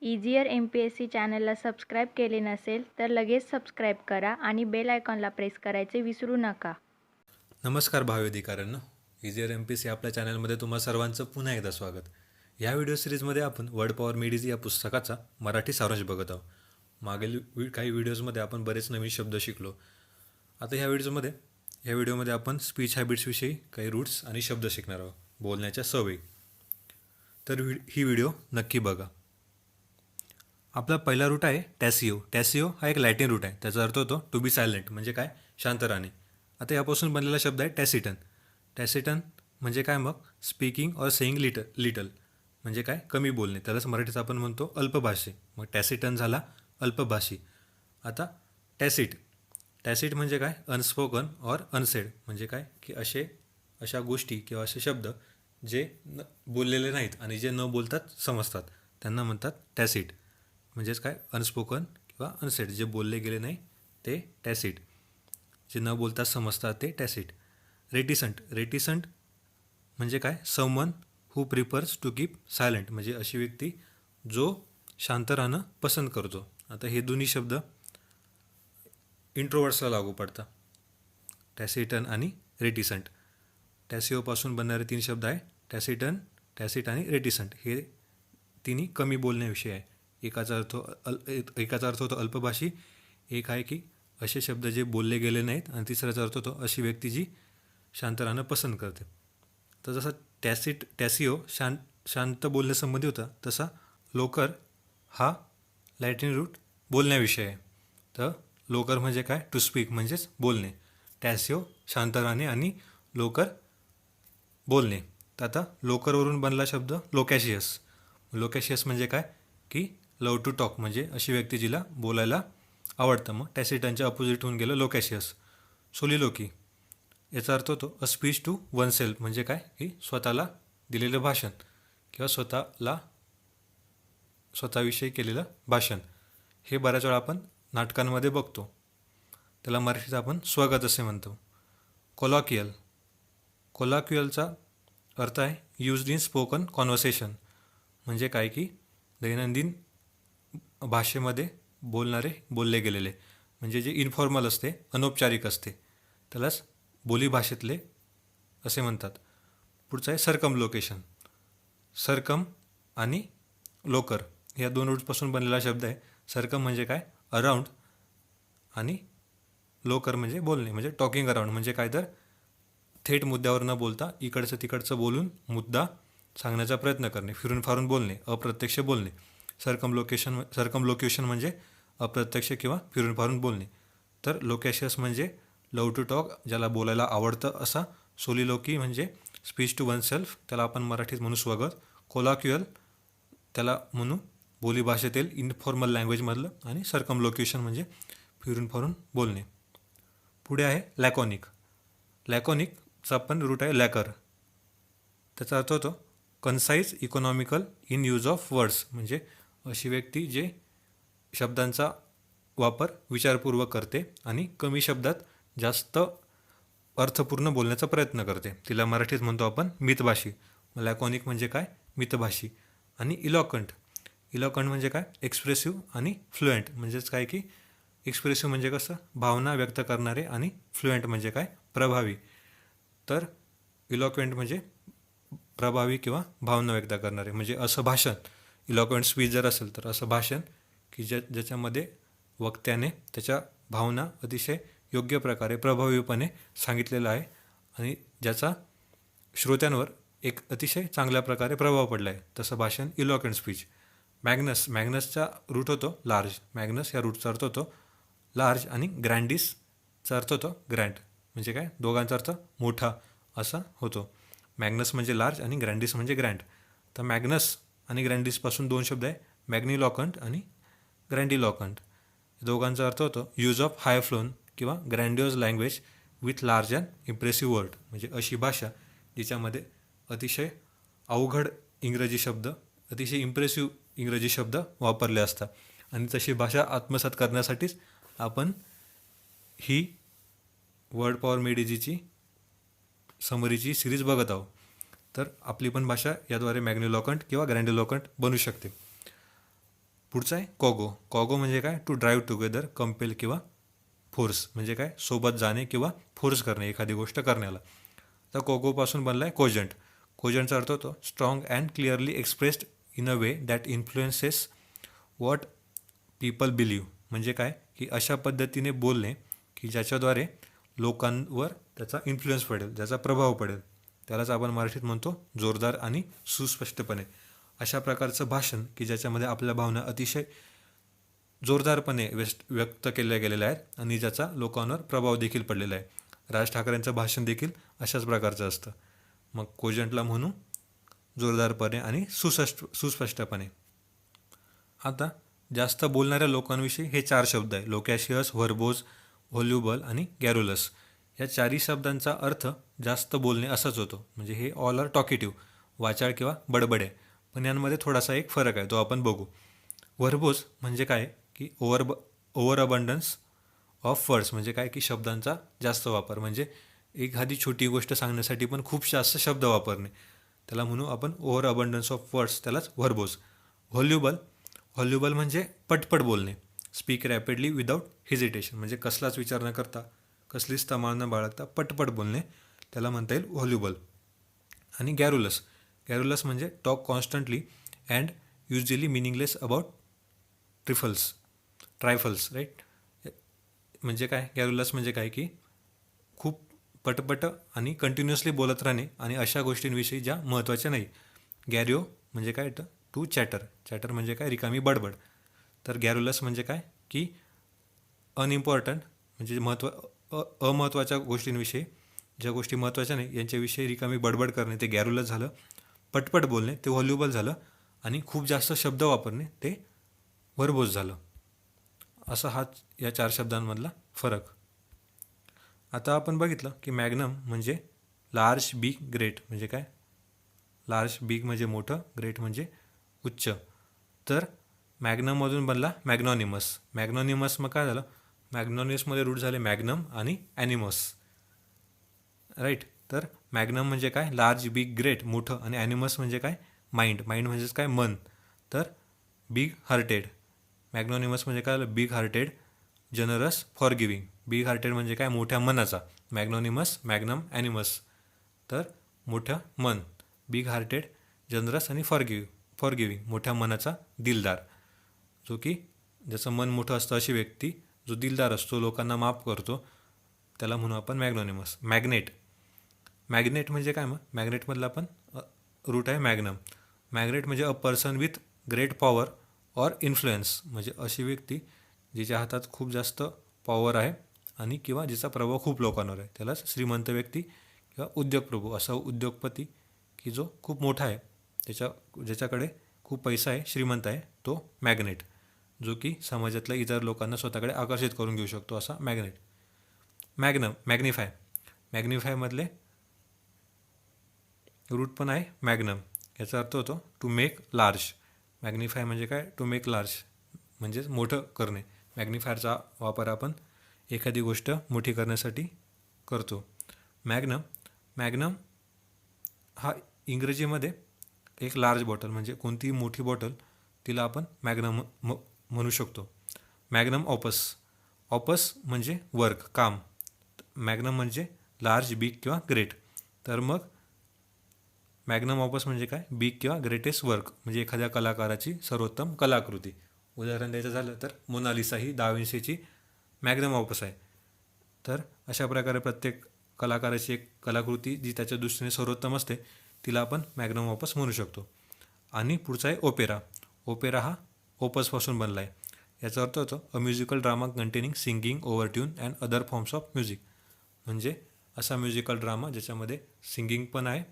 Easier MPSC चॅनलला subscribe केले नसेल तर लगेच सबस्क्राईब करा आणि बेल आयकॉनला प्रेस करायचे विसरू नका. नमस्कार भावी अधिकाऱ्यांनो, इझियर MPSC आपल्या चॅनलमध्ये तुम्हा सर्वांचं पुन्हा एकदा स्वागत. या व्हिडिओ सिरीजमध्ये आपण वर्ड पॉवर मेड इझी या पुस्तकाचा मराठी सारांश बघत आहोत. मागील काही व्हिडिओजमध्ये आपण बरेच नवीन शब्द शिकलो. आता ह्या व्हिडिओमध्ये आपण स्पीच हॅबिट्सविषयी काही रूट्स आणि शब्द शिकणार आहोत, बोलण्याच्या सवयी. तर ही व्हिडिओ नक्की बघा. आपला पहिला रूट आहे टॅसिओ. टॅसिओ हा एक लॅटिन रूट आहे. त्याचा अर्थ होतो टू बी सायलेंट, म्हणजे काय, शांत राहणे. आता यापासून बनलेला शब्द आहे टॅसिटन. टॅसिटन म्हणजे काय मग, स्पीकिंग ऑर सेईंग लिटल म्हणजे काय, कमी बोलणे. त्यालाच मराठीत आपण म्हणतो अल्पभाषी. मग टॅसिटन झाला अल्पभाषी. आता टॅसिट. टॅसिट म्हणजे काय, अनस्पोकन ऑर अनसेड म्हणजे काय, की अशा गोष्टी किंवा असे शब्द जे बोललेले नाहीत आणि जे न बोलतात समजतात, त्यांना म्हणतात टॅसिट. म्हणजेच काय, अनस्पोकन किंवा अनसेड, जे बोलले गेले नाही ते टॅसिट, जे न बोलता समजतात ते टॅसिट. रेटिसंट. रेटिसंट म्हणजे काय, someone who prefers to keep silent म्हणजे अशी व्यक्ती जो शांत राहणं पसंत करतो. आता हे दोन्ही शब्द इंट्रोवर्ट्सला लागू पडतात, टॅसिटन आणि रेटिसंट. टॅसिओपासून बनणारे 3 शब्द आहे टॅसिटन, टॅसिट आणि रेटिसंट. हे तिन्ही कमी बोलण्याविषयी आहे. एकाचा अर्थ होतो अल्पभाषी, एक आहे की असे शब्द जे बोलले गेले नाहीत, आणि तिसऱ्याचा अर्थ होतो अशी व्यक्ती जी शांत राहणं पसंत करते. तर जसा टॅसिओ शांत बोलण्यासंबंधी होता, तसा लोकर हा लॅटिन रूट बोलण्याविषयी आहे. तर लोकर म्हणजे काय, टू स्पीक म्हणजेच बोलणे. टॅसिओ शांत राहणे आणि लोकर बोलणे. तर आता लोकरवरून बनला शब्द लोकॅशियस. लोकॅशियस म्हणजे काय, की लव टू टॉक म्हणजे अशी व्यक्ती जिला बोलायला आवडतं. मग टॅसिटनच्या अपोजिट होऊन गेलं लोकॅशियस. सोलिलोकी. याचा अर्थ होतो a speech to oneself म्हणजे काय, की स्वतःला दिलेलं भाषण किंवा स्वतःविषयी केलेलं भाषण. हे बऱ्याच वेळा आपण नाटकांमध्ये बघतो. त्याला मराठीत आपण स्वगत असे म्हणतो. कोलॉक्युअल. कोलॉक्युअलचा अर्थ आहे यूज्ड इन स्पोकन कॉन्व्हर्सेशन म्हणजे काय, की दैनंदिन भाषेमध्ये बोलले गेलेले, म्हणजे जे इन्फॉर्मल असते, अनौपचारिक असते, त्यालाच बोलीभाषेतले असे म्हणतात. पुढचं आहे सरकम लोकेशन. सरकम आणि लोकर या 2 रूट्सपासून बनलेला शब्द आहे. सरकम म्हणजे काय, अराउंड, आणि लोकर म्हणजे बोलणे, म्हणजे टॉकिंग अराउंड म्हणजे काय, तर थेट मुद्द्यावर न बोलता इकडचं तिकडचं बोलून मुद्दा सांगण्याचा प्रयत्न करणे, फिरून फारून बोलणे, अप्रत्यक्ष बोलणे. सरकमलोक्युशन म्हणजे अप्रत्यक्ष किंवा फिरून फारून बोलणे. तर लोकॅशियस म्हणजे लव टू टॉक, ज्याला बोलायला आवडतं असा. सोलिलोकी म्हणजे स्पीच टू वन सेल्फ, त्याला आपण मराठीत म्हणू स्वगत. कोलॉक्युअल त्याला म्हणू बोलीभाषेतील इनफॉर्मल लँग्वेजमधलं. आणि सरकमलोक्युशन म्हणजे फिरून फारून बोलणे. पुढे आहे लॅकॉनिक. लॅकॉनिकचा पण रूट आहे लॅकर. त्याचा अर्थ होतो concise, economical, in use of words म्हणजे अशी व्यक्ती जे शब्दांचा वापर विचारपूर्वक करते आणि कमी शब्दात जास्त अर्थपूर्ण बोलण्याचा प्रयत्न करते. तिला मराठीत म्हणतो आपण मितभाषी. लॅकॉनिक म्हणजे काय, मितभाषी. आणि इलॉकंट. इलॉकंट म्हणजे काय, एक्सप्रेसिव्ह आणि फ्लुएंट म्हणजेच काय, की एक्सप्रेसिव्ह म्हणजे कसं, भावना व्यक्त करणारे, आणि फ्लुएंट म्हणजे काय, प्रभावी. तर इलॉक्वेंट म्हणजे प्रभावी किंवा भावना व्यक्त करणारे, म्हणजे असं भाषण. इलॉक्वेंट स्पीच जर असेल तर असं भाषण की ज्याच्यामध्ये वक्त्याने त्याच्या भावना अतिशय योग्य प्रकारे प्रभावीपणे सांगितलेलं आहे आणि ज्याचा श्रोत्यांवर एक अतिशय चांगल्या प्रकारे प्रभाव पडला आहे, तसं भाषण इलॉक्वेंट स्पीच. मॅग्नसचा रूट होतो लार्ज. मॅग्नस या रूटचा अर्थ होतो लार्ज, आणि ग्रँडिसचा अर्थ होतो ग्रँड म्हणजे काय, दोघांचा अर्थ मोठा असा होतो. मॅग्नस म्हणजे लार्ज आणि ग्रँडिस म्हणजे ग्रँड. तर मॅग्नस आणि ग्रँडिसपासून 2 शब्द आहे, मॅग्निलॉकंट आणि ग्रँडिलॉकंट. दोघांचा अर्थ होतो यूज ऑफ हाय फ्लोन किंवा grandiose language with large and impressive word म्हणजे अशी भाषा जिच्यामध्ये अतिशय अवघड इंग्रजी शब्द, अतिशय इम्प्रेसिव्ह इंग्रजी शब्द वापरले असतात. आणि तशी भाषा आत्मसात करण्यासाठीच आपण ही वर्ड पॉवर मेड इझीची समरीची सिरीज बघत आहोत. तर आपली पण भाषा याद्वारे मॅग्निलॉकंट किंवा ग्रँडिलॉकंट बनू शकते. पुढचा आहे कॉगो. कॉगो म्हणजे काय? टू ड्राईव्ह टुगेदर, कंपेल किंवा फोर्स. म्हणजे काय? सोबत जाणे किंवा फोर्स करणे एखादी गोष्ट करण्याला. तर कॉगोपासून बनला आहे कोजंट. कोजंटचा अर्थ होतो strong and clearly expressed in a way that influences what people believe. म्हणजे काय? की अशा पद्धतीने बोलणे की ज्याच्याद्वारे लोकांवर त्याचा इन्फ्लुएन्स पडेल, ज्याचा प्रभाव पडेल. त्यालाच आपण मराठीत म्हणतो जोरदार आणि सुस्पष्टपणे. अशा प्रकारचं भाषण की ज्याच्यामध्ये आपल्या भावना अतिशय जोरदारपणे व्यक्त केल्या गेलेल्या आहेत आणि ज्याचा लोकांवर प्रभाव देखील पडलेला आहे. राज ठाकरेंचं भाषण देखील अशाच प्रकारचं असतं. मग कोजंटला म्हणू जोरदारपणे आणि सुस्पष्टपणे. आता जास्त बोलणाऱ्या लोकांविषयी हे 4 शब्द आहे: लोकॅशियस, व्हर्बोज, व्हॉल्युबल आणि गॅरुलस. या 4ही शब्दांचा अर्थ जास्त बोलणे असाच होतो. म्हणजे हे ऑल आर टॉकेटिव्ह, वाचाळ किंवा बडबडे. पण यांमध्ये थोडासा एक फरक आहे, तो आपण बघू. व्हर्बोज म्हणजे काय? की ओव्हर अबंडन्स ऑफ वर्ड्स. म्हणजे काय? की शब्दांचा जास्त वापर. म्हणजे एखादी छोटी गोष्ट सांगण्यासाठी पण खूप जास्त शब्द वापरणे, त्याला म्हणू आपण ओव्हर अबंडन्स ऑफ वर्ड्स, त्यालाच व्हर्बोज. व्हॉल्युबल म्हणजे पटपट बोलणे. Speak rapidly without hesitation. म्हणजे कसलाच विचार न करता, कसलीच तमाळ न बाळगता पटपट बोलणे, त्याला म्हणता येईल व्हॉल्युबल. आणि गॅरुलस म्हणजे talk constantly and usually meaningless about trifles, right. म्हणजे काय? गॅरुलस म्हणजे काय? की खूप पटपट आणि कंटिन्युअसली बोलत राहणे आणि अशा गोष्टींविषयी ज्या महत्त्वाच्या नाही. गॅरिओ म्हणजे काय? टू चॅटर म्हणजे काय? रिकामी बडबड. तर गॅरुलस म्हणजे काय? की अनइम्पॉर्टंट म्हणजे अमहत्त्वाच्या गोष्टींविषयी, ज्या गोष्टी महत्त्वाच्या नाही यांच्याविषयी रिकामी बडबड करणे, ते गॅरुलस झालं. पटपट बोलणे ते व्हॉल्युबल झालं. आणि खूप जास्त शब्द वापरणे ते व्हर्बोज झालं. असा हा या 4 शब्दांमधला फरक. आता आपण बघितलं की मॅग्नम म्हणजे लार्ज, बिग, ग्रेट. म्हणजे काय? लार्ज, बिग म्हणजे मोठं, ग्रेट म्हणजे उच्च. तर मॅग्नममधून बनला मॅग्नॉनिमस. मग काय झालं? मॅग्नॉनिमसमध्ये रूट झाले मॅग्नम आणि ॲनिमस, राईट. तर मॅग्नम म्हणजे काय? लार्ज, बिग, ग्रेट, मोठं. आणि ॲनिमस म्हणजे काय? माइंड म्हणजेच काय? मन. तर बिग हार्टेड. मॅग्नॉनिमस म्हणजे काय? Big hearted, generous, for giving. Big hearted म्हणजे काय? मोठ्या मनाचा. मॅग्नॉनिमस, मॅग्नम, ॲनिमस. तर मोठं मन, बिग हार्टेड, जनरस आणि फॉर गिविंग, मोठ्या मनाचा, दिलदार. जो की ज्याचं मन मोठं असतं अशी व्यक्ती, जो दिलदार असतो, लोकांना माफ करतो, त्याला म्हणू आपण मॅग्नॉनिमस. मॅग्नेट म्हणजे काय? मग मॅग्नेटमधला पण रूट आहे मॅग्नम. मॅग्नेट म्हणजे a person with great power or influence. म्हणजे अशी व्यक्ती जिच्या हातात खूप जास्त पॉवर आहे आणि किंवा जिचा प्रभाव खूप लोकांवर आहे, त्यालाच श्रीमंत व्यक्ती किंवा उद्योगप्रभू, असा उद्योगपती की जो खूप मोठा आहे, ज्याच्याकडे खूप पैसा आहे, श्रीमंत आहे, तो मॅग्नेट. जो की समाजातल्या इतर लोकांना स्वतःकडे आकर्षित करून घेऊ शकतो, असा मॅग्नेट. मॅग्निफायमधले रूट पण आहे मॅग्नम. याचा अर्थ होतो टू मेक लार्ज. मॅग्निफाय म्हणजे काय? टू मेक लार्ज म्हणजेच मोठं करणे. मॅग्निफायरचा वापर आपण एखादी गोष्ट मोठी करण्यासाठी करतो. मॅग्नम हा इंग्रजीमध्ये एक लार्ज बॉटल, म्हणजे कोणतीही मोठी बॉटल, तिला आपण मॅग्नम म्हणू शकतो. मॅग्नम ऑपस म्हणजे वर्क, काम. मॅग्नम म्हणजे लार्ज, बिग किंवा ग्रेट. तर मग मॅग्नम ऑपस म्हणजे काय? बिग किंवा ग्रेटेस्ट वर्क, म्हणजे एखाद्या कलाकाराची सर्वोत्तम कलाकृती. उदाहरण द्यायचं झालं तर मोनालिसा ही दा विंचीची मॅग्नम ऑपस आहे. तर अशा प्रकारे प्रत्येक कलाकाराची एक कलाकृती जी त्याच्या दृष्टीने सर्वोत्तम असते, तिला आपण मॅग्नम ऑपस म्हणू शकतो. आणि पुढचा आहे ओपेरा हा ओपसपासून बनला आहे. याचा अर्थ होतो a musical drama containing singing, ओव्हरट्यून and other forms of music. म्हणजे असा म्युझिकल ड्रामा ज्याच्यामध्ये सिंगिंग पण आहे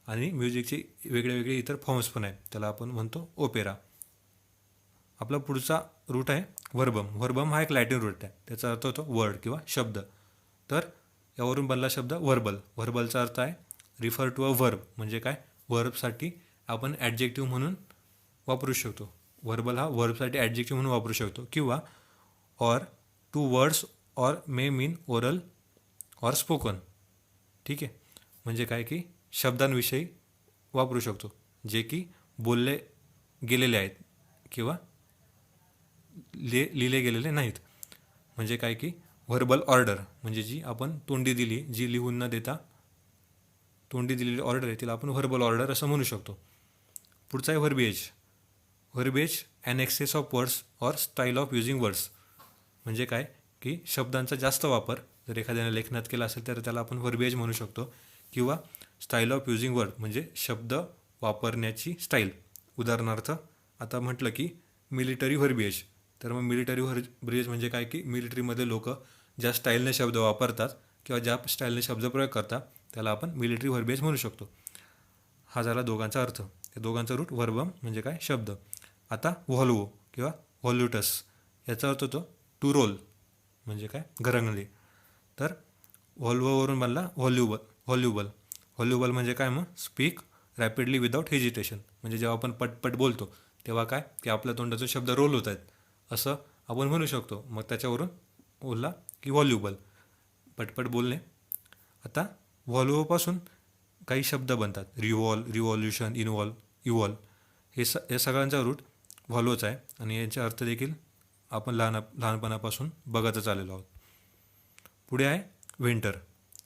आणि म्युझिकचे वेगळे इतर फॉर्म्स पण आहेत, त्याला आपण म्हणतो ओपेरा. आपला पुढचा रूट आहे व्हर्बम हा एक लॅटिन रूट आहे. त्याचा अर्थ होतो वर्ड किंवा शब्द. तर यावरून बनला शब्द व्हर्बलचा अर्थ आहे रिफर टू अ व्हर्ब. म्हणजे काय? व्हर्बसाठी आपण ॲडजेक्टिव्ह म्हणून वापरू शकतो. व्हर्बल हा व्हर्बसाठी ॲडजेक्टिव्ह म्हणून वापरू शकतो. किंवा or two words or may mean oral or spoken. ठीक आहे. म्हणजे काय? की शब्दांविषयी वापरू शकतो जे की बोलले गेलेले आहेत किंवा लिहिले गेलेले नाहीत. म्हणजे काय की व्हर्बल ऑर्डर म्हणजे जी आपण तोंडी दिली, जी लिहून न देता तोंडी दिलेली ऑर्डर आहे तिला आपण व्हर्बल ऑर्डर असं म्हणू शकतो. पुढचा आहे verbiage. Verbiage an excess of words or style of using words. म्हणजे काय की शब्दांचा जास्त वापर जर एखाद्याने लेखनात केला असेल तर त्याला आपण व्हर्बिएज म्हणू शकतो. किंवा स्टाईल ऑफ युजिंग वर्ड म्हणजे शब्द वापरण्याची स्टाईल. उदाहरणार्थ आता म्हटलं की मिलिटरी व्हर्बिएज, तर मग मिलिटरी व्हर्बिएज म्हणजे काय की मिलिटरीमध्ये लोक ज्या स्टाईलने शब्द वापरतात किंवा ज्या स्टाईलने शब्दप्रयोग करतात त्याला आपण मिलिटरी व्हर्बिएज म्हणू शकतो. हा झाला दोघांचा अर्थ. या दोघांचा रूट व्हर्बम म्हणजे काय शब्द. आता व्हॉल्वो किंवा व्हॉल्युटस याचा अर्थ होतो टू रोल म्हणजे काय घरंगली. तर व्हॉल्वोवरून बनला व्हॉल्युबल. व्हॉल्युबल म्हणजे काय मग स्पीक रॅपिडली विदाऊट हेजिटेशन. म्हणजे जेव्हा आपण पटपट बोलतो तेव्हा काय की आपल्या तोंडाचे शब्द रोल होत आहेत असं आपण म्हणू शकतो. मग त्याच्यावरून बोलला की व्हॉल्युबल पटपट बोलणे. आता व्हॉल्वोपासून काही शब्द बनतात. रिव्हॉल्युशन, इव्हॉल्व या सगळ्यांचा रूट व्हॉल्वोच आहे आणि यांचे अर्थ देखील आपण लहानपणापासून बघतच आलेलो आहोत. पुढे आहे व्हेंटर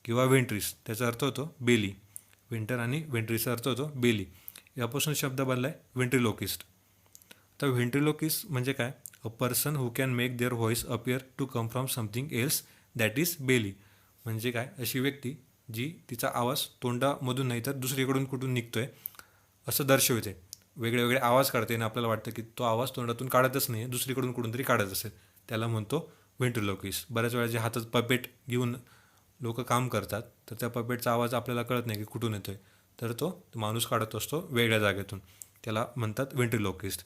किंवा व्हेंट्रिस. त्याचा अर्थ होतो बेली. व्हेंटर आणि व्हेंट्रिसचा अर्थ होतो बेली. यापासून शब्द बनला आहे व्हेंट्रिलोकिस्ट. तर व्हेंट्रिलोकिस्ट म्हणजे काय a person who can make their voice appear to come from something else that is belly. म्हणजे काय अशी व्यक्ती जी तिचा आवाज तोंडामधून नाही तर दुसरीकडून कुठून निघतोय असं दर्शवते. वेगळे वेगळे आवाज काढते आणि आपल्याला वाटतं की तो आवाज तोंडातून काढतच नाही आहे, दुसरीकडून कुठून तरी काढत असेल. त्याला म्हणतो व्हेंट्रिलोक्विस्ट. बऱ्याच वेळा जे हातात पपेट घेऊन लोक काम करतात तर त्या पपेटचा आवाज आपल्याला कळत नाही की कुठून येतोय, तर तो माणूस काढत असतो वेगळ्या जागेतून. त्याला म्हणतात व्हेंट्रिलोक्विस्ट.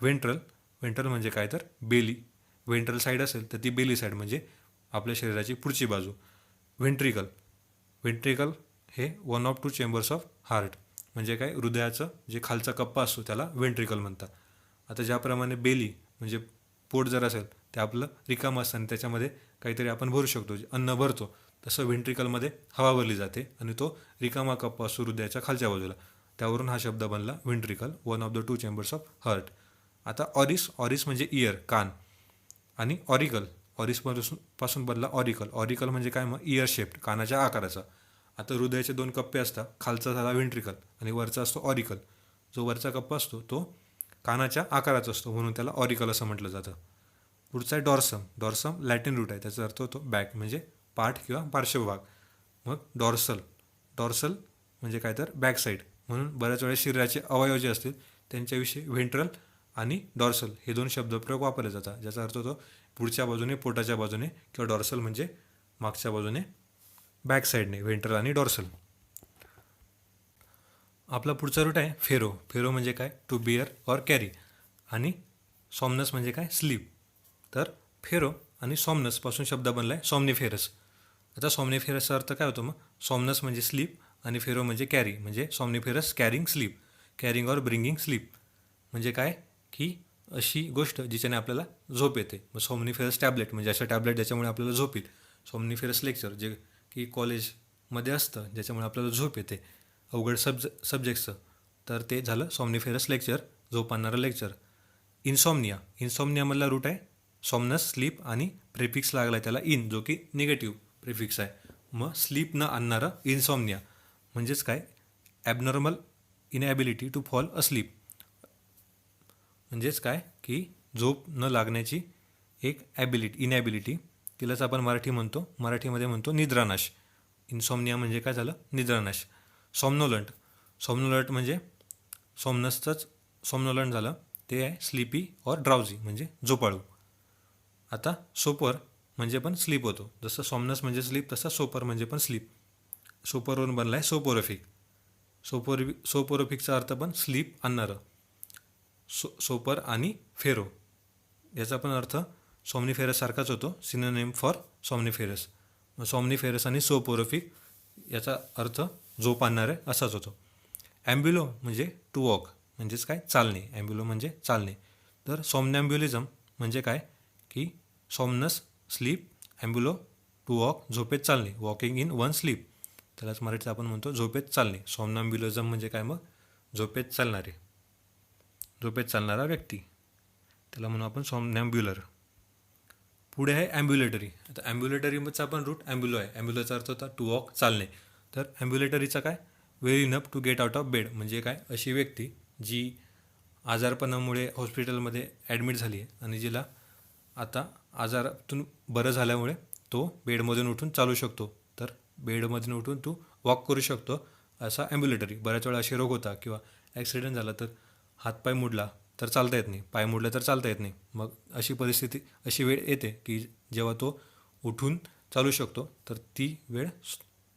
व्हेंट्रल म्हणजे काय तर बेली. व्हेंट्रल साईड असेल तर ती बेली साईड म्हणजे आपल्या शरीराची पुढची बाजू. व्हेंट्रिकल हे one of two chambers of heart. म्हणजे काय हृदयाचं जे खालचा कप्पा असतो त्याला व्हेंट्रिकल म्हणतात. आता ज्याप्रमाणे बेली म्हणजे पोट जर असेल ते आपलं रिकामं असतं आणि त्याच्यामध्ये काहीतरी आपण भरू शकतो, अन्न भरतो, तसं व्हेंट्रिकलमध्ये हवा भरली जाते आणि तो रिकामा कप्पा असतो हृदयाच्या खालच्या बाजूला. त्यावरून हा शब्द बनला ventricle, one of the two chambers of heart. आता ऑरिस म्हणजे इयर कान आणि पासून बनला ऑरिकल म्हणजे काय मग इयर शेप्ड कानाच्या आकाराचा. आता हृदयाचे दोन कप्पे असतात, खालचा झाला व्हेंट्रिकल आणि वरचा असतो ऑरिकल. जो वरचा कप्पा असतो तो कानाच्या आकाराचा असतो म्हणून त्याला ऑरिकल असं म्हटलं जातं. पुढचा आहे डॉर्सम लॅटिन रूट आहे. त्याचा अर्थ होतो बॅक म्हणजे पाठ किंवा पार्श्वभाग. मग डॉर्सल म्हणजे काय तर बॅक साईड. म्हणून बऱ्याच वेळेस शरीराचे अवयव जे असतील त्यांच्याविषयी व्हेंट्रल आणि डॉर्सल हे दोन शब्दप्रयोग वापरले जातात, ज्याचा अर्थ होतो पुढच्या बाजूने पोटाच्या बाजूने किंवा डॉर्सल म्हणजे मागच्या बाजूने बॅक साईडने व्हेंट्रल आणि डॉर्सल. आपला पुढचा रूट आहे फेरो म्हणजे काय टू बिअर ऑर कॅरी आणि सॉमनस म्हणजे काय स्लीप. तर फेरो आणि सॉमनसपासून शब्द बनला आहे सॉमनिफेरस. आता सॉमनिफेरसचा अर्थ काय होतो मग सॉमनस म्हणजे स्लीप आणि फेरो म्हणजे कॅरी म्हणजे somniferous carrying sleep, carrying or bringing sleep. म्हणजे काय की अशी गोष्ट जिच्याने आपल्याला झोप येते. मग सॉमनिफेरस टॅबलेट म्हणजे अशा टॅबलेट ज्याच्यामुळे आपल्याला झोप येईल. सॉमनिफेरस लेक्चर जे की कॉलेजमध्ये असतं ज्याच्यामुळे आपल्याला झोप येते अवघड सब्जेक्टचं, तर ते झालं सॉमनिफेरस लेक्चर, झोप आणणारं लेक्चर. इन्सॉमनियामधला रूट आहे सॉमनस स्लीप आणि प्रेफिक्स लागला आहे त्याला इन, जो की निगेटिव्ह प्रेफिक्स आहे. मग स्लीप न आणणारं इन्सॉमनिया म्हणजेच काय abnormal inability to fall asleep. म्हणजेच काय की झोप न लागण्याची एक इनॅबिलिटी, तिलाच आपण मराठीमध्ये म्हणतो निद्रानाश. इन्सॉमनिया म्हणजे काय झालं निद्रानाश. सॉम्नोलंट म्हणजे सॉम्नोलंट झालं ते आहे स्लीपी ऑर ड्राउझी म्हणजे झोपाळू. आता सोपर म्हणजे पण स्लीप होतो, जसं सॉमनस म्हणजे स्लीप तसा सोपर म्हणजे पण स्लीप. सोपरवरून बनला आहे सोपोरोफिक. सोपोरोफिकचा अर्थ पण स्लीप आणणारं. सोपर आणि फेरो याचा पण अर्थ सॉमनिफेरस सारखाच होतो, सिनोनिम फॉर सॉमनिफेरस. सॉमनिफेरस आणि सोपोरोफिक याचा अर्थ झोप आणणारे असाच होतो. ॲम्ब्युलो म्हणजे टू वॉक म्हणजेच काय चालणे. ॲम्ब्युलो म्हणजे चालणे. तर सॉमनॅम्ब्युलिझम म्हणजे काय की सॉमनस स्लीप, ॲम्ब्युलो टू वॉक झोपेत चालणे, वॉकिंग इन वन स्लीप. त्यालाच मराठीत आपण म्हणतो झोपेत चालणे. सॉमनॅम्ब्युलिझम म्हणजे काय मग झोपेत चालणारा व्यक्ती. त्याला म्हणू आपण सॉमनॅम्ब्युलर. पुढे आहे ॲम्ब्युलेटरी. आता ॲम्ब्युलेटरीचा पण रूट ॲम्ब्युलो आहे. ॲम्ब्युलोचा अर्थ होता टू वॉक, चालणे. तर ॲम्ब्युलेटरीचा काय, well enough to get out of bed. म्हणजे काय, अशी व्यक्ती जी आजारपणामुळे हॉस्पिटलमध्ये ॲडमिट झाली आहे आणि जिला आता आजारातून बरं झाल्यामुळे तो बेडमधून उठून चालू शकतो. तर बेडमधून उठून तू वॉक करू शकतो, असा ॲम्ब्युलेटरी. बऱ्याच वेळा असे रोग होता किंवा ॲक्सिडेंट झाला तर हातपाय मोडला तर चालता येत नाही, पाय मोडला तर चालता येत नाही. मग अशी परिस्थिती, अशी वेळ येते की जेव्हा तो उठून चालू शकतो, तर ती वेळ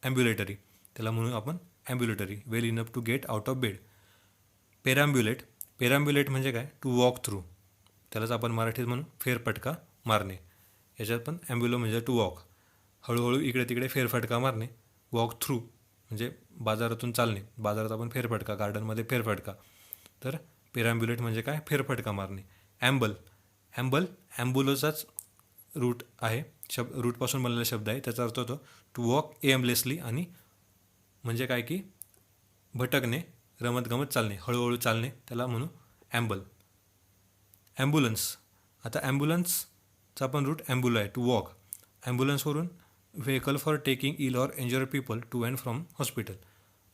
ॲम्ब्युलेटरी. त्याला म्हणून आपण ambulatory, well enough to get out of bed. Perambulate. Perambulate म्हणजे काय, टू वॉक थ्रू. त्यालाच आपण मराठीत म्हणून फेरफटका मारणे. याच्यात पण ॲम्ब्युलो म्हणजे टू वॉक, हळूहळू इकडे तिकडे फेरफटका मारणे. वॉक थ्रू म्हणजे बाजारातून चालणे, बाजारात आपण फेरफटका, गार्डनमध्ये फेरफटका. तर पेराम्ब्युलेट म्हणजे काय, फेरफटका मारणे. ॲम्बल. ॲम्ब्युलोचाच रूट आहे, रूटपासून बनलेला शब्द आहे. त्याचा अर्थ होतो टू वॉक एमलेसली, आणि म्हणजे काय की भटकणे, रमतगमत चालणे, हळूहळू चालणे, त्याला म्हणू ॲम्बल. ॲम्ब्युलन्स. आता ॲम्ब्युलन्सचा पण रूट ॲम्ब्युलो आहे, टू वॉक. ॲम्ब्युलन्सवरून vehicle for taking ill or injured people to and from hospital.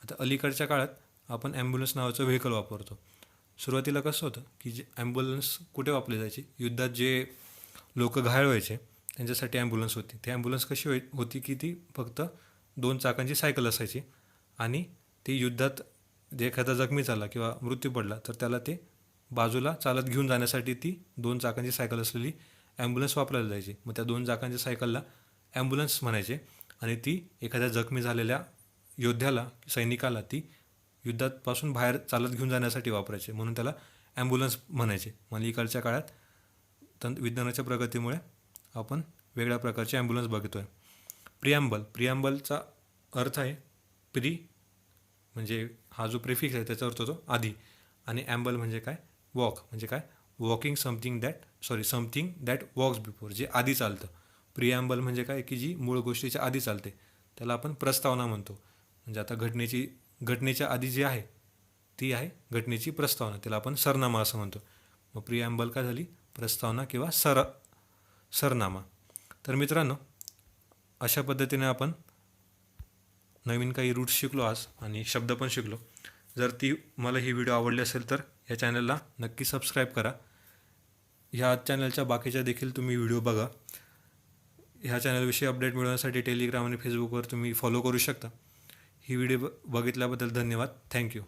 आता अलीकडच्या काळात आपण ॲम्ब्युलन्स नावाचं व्हेकल वापरतो. सुरुवातीला कसं होतं की जे ॲम्ब्युलन्स कुठे वापरली जायची, युद्धात जे लोक घायल व्हायचे त्यांच्यासाठी ॲम्ब्युलन्स होती. ती ॲम्ब्युलन्स कशी होती की ती फक्त 2 चाकांची सायकल असायची, आणि ती युद्धात जे एखादा जखमी झाला किंवा मृत्यू पडला तर त्याला ते बाजूला चालत घेऊन जाण्यासाठी ती 2 चाकांची सायकल असलेली ॲम्ब्युलन्स वापरली जायची. मग त्या 2 चाकांच्या सायकलला ॲम्ब्युलन्स म्हणायचे, आणि ती एखाद्या जखमी झालेल्या योद्ध्याला, सैनिकाला ती युद्धापासून बाहेर चालत घेऊन जाण्यासाठी वापरायचे, म्हणून त्याला ॲम्ब्युलन्स म्हणायचे. अलीकडच्या काळात विज्ञानाच्या प्रगतीमुळे आपण वेगळ्या प्रकारचे ॲम्ब्युलन्स बघतो आहे. प्रिॲम्बलचा अर्थ आहे प्री, म्हणजे हा जो प्रिफिक्स आहे त्याचा अर्थ होतो आधी, आणि ॲम्बल म्हणजे काय, वॉक. म्हणजे काय, walking something that walks before, जे आधी चालतं. प्रिॲम्बल म्हणजे काय की जी मूळ गोष्टीच्या आधी चालते, त्याला आपण प्रस्तावना म्हणतो. म्हणजे आता घटनेच्या आधी जी आहे ती आहे घटनेची प्रस्तावना, त्याला आपण सरनामा असं म्हणतो. मग प्रिॲम्बल काय झाली, प्रस्तावना किंवा सरनामा. तर मित्रांनो, अशा पद्धतीने आपण नवीन काही रूट्स शिकलो आज, आणि शब्द पण शिकलो. जर मला ही व्हिडिओ आवडली असेल तर या चॅनलला नक्की सबस्क्राईब करा. ह्या चॅनलच्या बाकीच्या देखील तुम्ही व्हिडिओ बघा. ह्या चॅनलविषयी अपडेट मिळवण्यासाठी टेलिग्राम आणि फेसबुकवर तुम्ही फॉलो करू शकता. ही व्हिडिओ बघितल्याबद्दल धन्यवाद. थँक्यू.